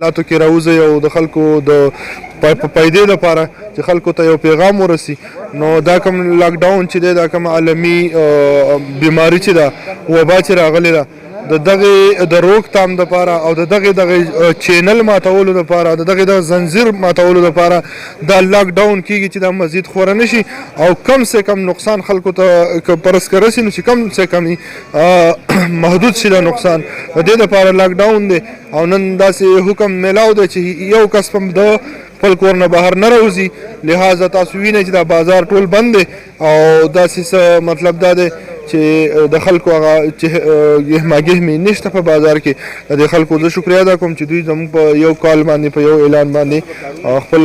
لاتو کې راوځي او د خلکو د پیدې لپاره چې خلکو ته یو پیغام ورسي. نو دا کوم لاک ډاون چې دی دا کوم عالمي بیماری چې ده وبا چې راغلی ده د دغه د روکتام دپاره او د دغه چینل ماتولو دپاره د دغه زنځیر ماتولو دپاره دا لاک ډاون کیږي چې دا مزید خوره نشي او کم سے کم نقصان خلکو ته پرس که رسي نو چې کم سے کم محدود شي دا نقصان. د دې دپاره لاک ډاون دی او نن داسې حکم میلاو دی چې یو کس هم د خپل کور نه بهر نه راوځي. لہذا تاسو وینئ چې دا بازار ټول بند دی او داسې مطلب دا دی چې د خلکو هغه ګهماګهمي نشته په بازار کې. د خلکو زه شکریه ادا کوم چې دوی زموږ په یو کال باندې په یو اعلان باندې خپل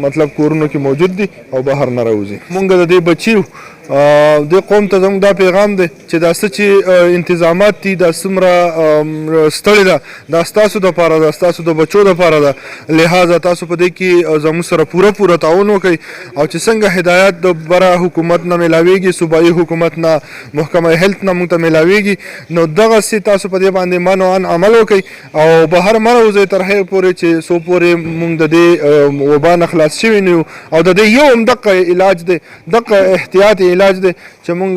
مطلب کورونو کې موجود دي او بهر نه راوځي. مونږ د دې بچیو د قوم ته زموږ دا پیغام دی چې دا څه چې انتظامات دي دا څومره ستړې ده دا ستاسو دپاره ده ستاسو د بچو دپاره ده. لہذا تاسو په دې کې زموږ سره پوره تعاون وکړئ او چې څنګه هدایت د بره حکومت نه میلاویږي صوبایي حکومت نه محکمه هیلت نه موږ ته میلاویږي نو دغسې تاسو په دې باندې من او ان عمل وکړئ او بهر مه راوځئ تر هغې پورې چې څو پورې موږ د دې وبا نه خلاص شوي نه یو او د دې یو هم دقه علاج دی دقه احتیاطي علاج دی چې مونږ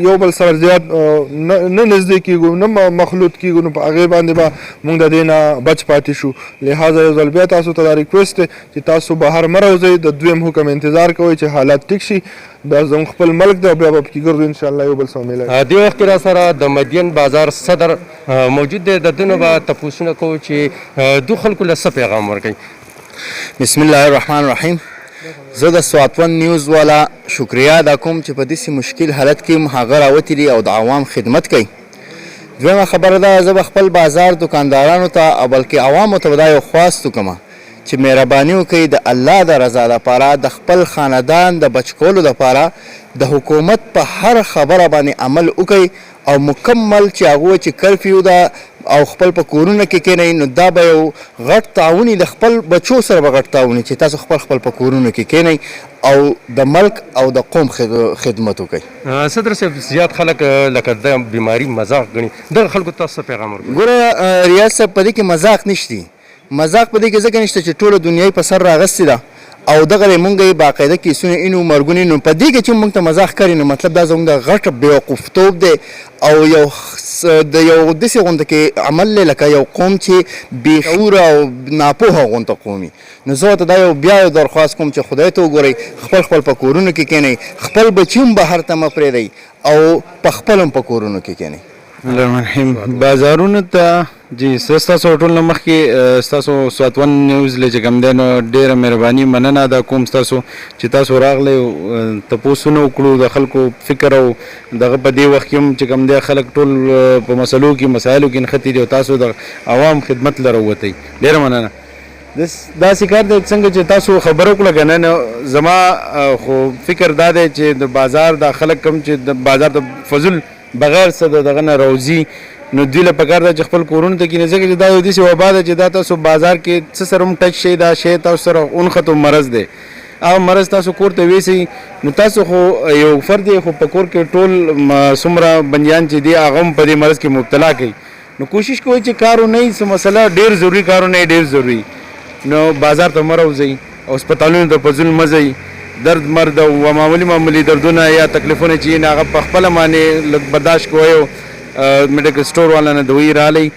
یو بل سره زیات نه نږدې کیږو نه مخلوط کیږو نو په هغې باندې به مونږ د دې نه بچ پاتې شو. لہذا یو ځل بیا تاسو ته دا ریکویسټ دی چې تاسو بهر مه راوځئ د دویم حکم انتظار کوئ چې حالات ټیک شي. دا زموږ خپل ملک دی او بیا به پکې ګرځو انشاءالله یو بل سره میله. دې وخت کې را سره د مدین بازار صدر موجود دی د ده نه به تپوسونه کوو چې دو خلکو له څه پیغام ورکوي. بسم الله الرحمن الرحیم. زه د سواتون نیوز والا شکریه ادا کوم چې په داسې مشکل حالت کې هم هغه راوتي دي او د عوام خدمت کوي. دویمه خبره ده زه به خپل بازار دکاندارانو ته او بلکې عوامو ته به دا یو خواست وکړم چې مهرباني وکړئ د الله د رضا لپاره د خپل خاندان د بچ کولو لپاره د حکومت په هر خبره باندې عمل وکړئ او مکمل چې هغه چې کرفیو ده او خپل په کورونه کې کېنئ نو دا به یو غټ تعاون د خپل بچو سره به غټ تعاون چې تاسو خپل په کورونو کې کېنئ او د ملک او د قوم خدمت وکړئ. صدر صاحب زیات خلک لکه د بیماري مذاق ګڼي دغه خلکو تاسو څه پیغام ورکوئ؟ ګوره ریاض صاحب په دې کې مذاق نشته. مذاق په دې کې ځکه نشته چې ټوله دنیای په سر راغستې ده او دغه مونږ یې باقاعده کیسونه اینو مرګونې نو په دې کې چې مونږ ته مذاق کوي نو مطلب دا زموږ د غټ بېوقوفتوب دی او یو داسې غونډه کې عمل دی لکه یو قوم چې بېشعوره او ناپوهه غونډه قومي. نو زه ورته دا بیا یو درخواست کوم چې خدای ته وګورئ خپل په کورونو کې کښېنئ خپل بچي هم بهر ته مه پرېږدئ او په خپل هم په کورونو کې کښېنئ. الرحمن بازارونو ته جی ستاسو ټول نه مخکې ستاسو سواتون نیوز له چې کوم دی نو ډېره مهرباني مننه ادا کوم ستاسو چې تاسو راغلی تپوسونه وکړو د خلکو فکر او دغه په دې وخت کې هم چې کوم دی خلک ټول په مسایلو کې نښتي دي او تاسو د عوام خدمت له راووتئ. ډېره مننه. داسې کار دی څنګه چې تاسو خبره وکړه که نه نو زما خو فکر دا دی چې د بازار دا خلک کوم چې د بازار د فضول بغیر څه د دغه نه راوځي نو دوی له پکار ده چې خپل کورونو ته کښېني ځکه چې دا یو داسې وبا ده چې دا تاسو بازار کې څه سره هم ټچ شي دا شی تاسو سره اونښت مرض دی. هغه مرض تاسو کور ته ویسئ نو تاسو خو یو فرد یې خو په کور کې ټول څومره بندیان چې دي هغه هم په دې مرض کې مبتلا کوي. نو کوشش کوئ چې کارونه یې څه مسله ډېر ضروري کارونه یې ډېر ضروري نو بازار ته مه راوځئ او هسپتالونو ته په ظلم مه ځئ. درد مرد او معمولی دردونه یا تکلیفونه چې هغه په خپله باندې لږ برداشت کوئ او میډیکل سټور والا نه دوی رالی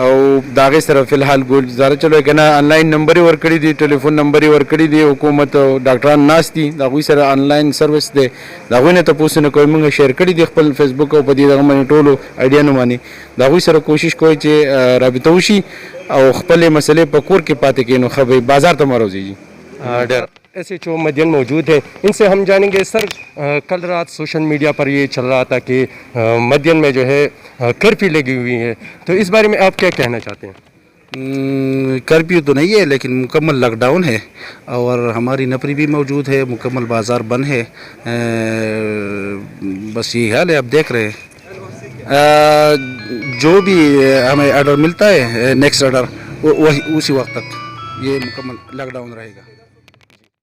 او د هغې سره فی الحال ګزاره چلوئ که نه آنلاین نمبر یې ورکړي دي ټلیفون نمبر یې ورکړي دي حکومت او ډاکټران ناست دي د هغوی سره آنلاین سروس دی د هغوی نه تپوسونه کوئ. موږ شیر کړي دي خپل فیسبوک او په دې دغه باندې ټولو آیډیانو باندې د هغوی سره کوشش کوئ چې رابطه وشي او خپلې مسئلې په کور کې پاتې کړي نو ښه به بازار ته مه راوځئ. ډېر ایسے جو مدین موجود ہیں ان سے ہم جانیں گے. سر کل رات سوشل میڈیا پر یہ چل رہا تھا کہ مدین میں جو ہے کرفیو لگی ہوئی ہے تو اس بارے میں آپ کیا کہنا چاہتے ہیں؟ کرفیو تو نہیں ہے لیکن مکمل لاک ڈاؤن ہے اور ہماری نفری بھی موجود ہے مکمل بازار بند ہے. بس یہی حال ہے آپ دیکھ رہے ہیں جو بھی ہمیں آرڈر ملتا ہے نیکسٹ آرڈر وہی اسی وقت تک یہ مکمل لاک ڈاؤن رہے گا.